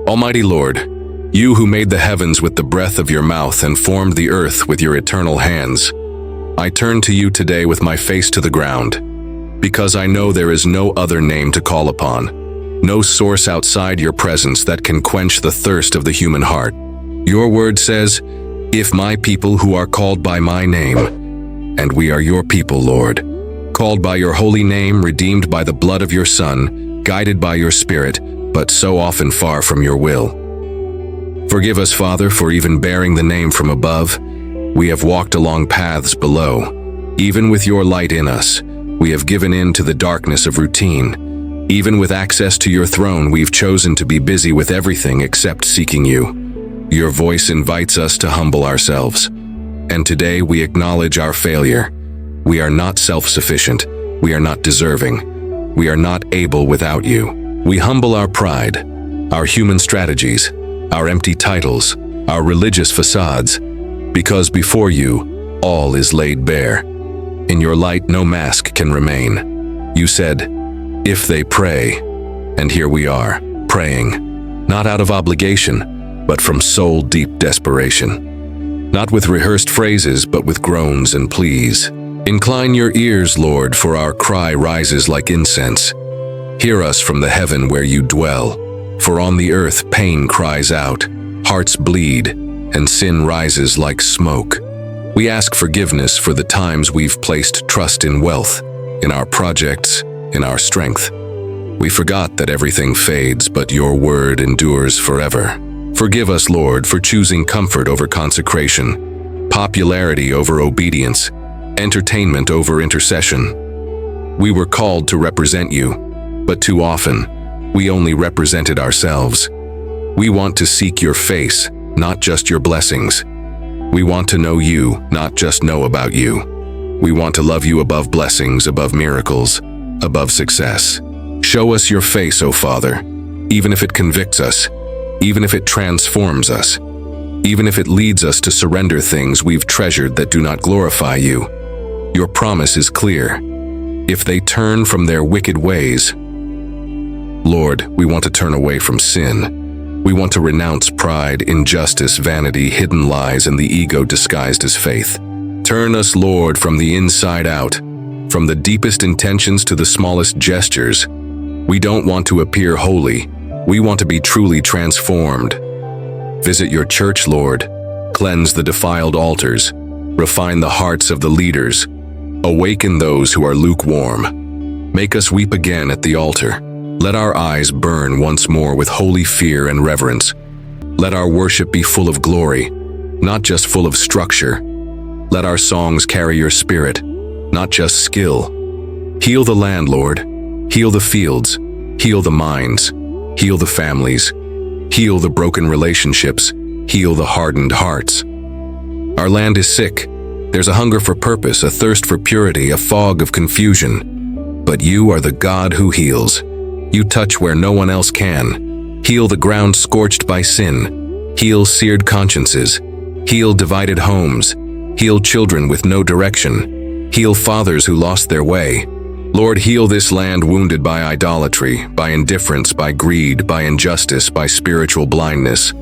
Almighty Lord, you who made the heavens with the breath of your mouth and formed the earth with your eternal hands, I turn to you today with my face to the ground, because I know there is no other name to call upon, no source outside your presence that can quench the thirst of the human heart. Your word says, "If my people who are called by my name," and we are your people, Lord, called by your holy name, redeemed by the blood of your Son, guided by your Spirit, but so often far from your will. Forgive us, Father, for even bearing the name from above. We have walked along paths below. Even with your light in us, we have given in to the darkness of routine. Even with access to your throne, we've chosen to be busy with everything except seeking you. Your voice invites us to humble ourselves. And today we acknowledge our failure. We are not self-sufficient. We are not deserving. We are not able without you. We humble our pride, our human strategies, our empty titles, our religious facades, because before you, all is laid bare. In your light, no mask can remain. You said, "If they pray," and here we are, praying, not out of obligation, but from soul-deep desperation. Not with rehearsed phrases, but with groans and pleas. Incline your ears, Lord, for our cry rises like incense. Hear us from the heaven where you dwell, for on the earth pain cries out, hearts bleed, and sin rises like smoke. We ask forgiveness for the times we've placed trust in wealth, in our projects, in our strength. We forgot that everything fades, but your word endures forever. Forgive us, Lord, for choosing comfort over consecration, popularity over obedience, entertainment over intercession. We were called to represent you, but too often, we only represented ourselves. We want to seek your face, not just your blessings. We want to know you, not just know about you. We want to love you above blessings, above miracles, above success. Show us your face, O Father, even if it convicts us, even if it transforms us, even if it leads us to surrender things we've treasured that do not glorify you. Your promise is clear. If they turn from their wicked ways, Lord, we want to turn away from sin. We want to renounce pride, injustice, vanity, hidden lies, and the ego disguised as faith. Turn us, Lord, from the inside out, from the deepest intentions to the smallest gestures. We don't want to appear holy. We want to be truly transformed. Visit your church, Lord. Cleanse the defiled altars. Refine the hearts of the leaders. Awaken those who are lukewarm. Make us weep again at the altar. Let our eyes burn once more with holy fear and reverence. Let our worship be full of glory, not just full of structure. Let our songs carry your spirit, not just skill. Heal the land, Lord. Heal the fields. Heal the minds. Heal the families. Heal the broken relationships. Heal the hardened hearts. Our land is sick. There's a hunger for purpose, a thirst for purity, a fog of confusion. But you are the God who heals. You touch where no one else can. Heal the ground scorched by sin. Heal seared consciences. Heal divided homes. Heal children with no direction. Heal fathers who lost their way. Lord, heal this land wounded by idolatry, by indifference, by greed, by injustice, by spiritual blindness.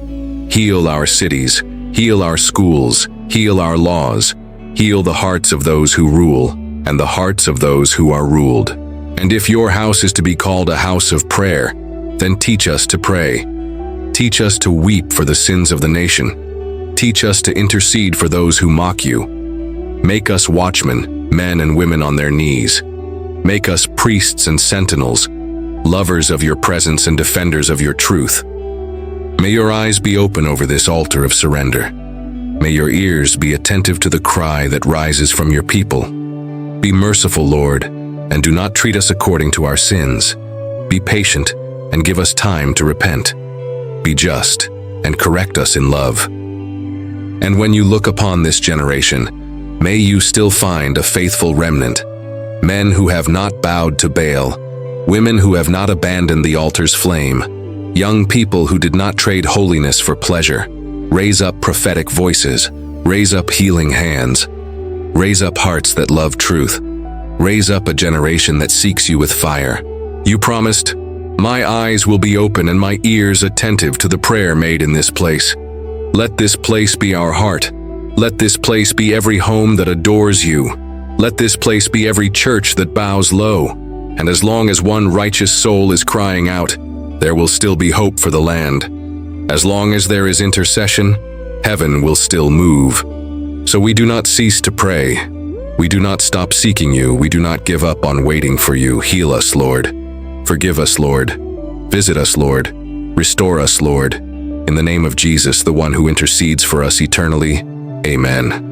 Heal our cities. Heal our schools. Heal our laws. Heal the hearts of those who rule, and the hearts of those who are ruled. And if your house is to be called a house of prayer, then teach us to pray. Teach us to weep for the sins of the nation. Teach us to intercede for those who mock you. Make us watchmen, men and women on their knees. Make us priests and sentinels, lovers of your presence and defenders of your truth. May your eyes be open over this altar of surrender. May your ears be attentive to the cry that rises from your people. Be merciful, Lord, and do not treat us according to our sins. Be patient and give us time to repent. Be just and correct us in love. And when you look upon this generation, may you still find a faithful remnant, men who have not bowed to Baal, women who have not abandoned the altar's flame, young people who did not trade holiness for pleasure. Raise up prophetic voices, raise up healing hands, raise up hearts that love truth, raise up a generation that seeks you with fire. You promised, My eyes will be open and my ears attentive to the prayer made in this place. Let this place be our heart. Let this place be every home that adores you. Let this place be every church that bows low. And as long as one righteous soul is crying out, there will still be hope for the land. As long as there is intercession, heaven will still move. So we do not cease to pray. We do not stop seeking you. We do not give up on waiting for you. Heal us, Lord. Forgive us, Lord. Visit us, Lord. Restore us, Lord. In the name of Jesus, the one who intercedes for us eternally. Amen.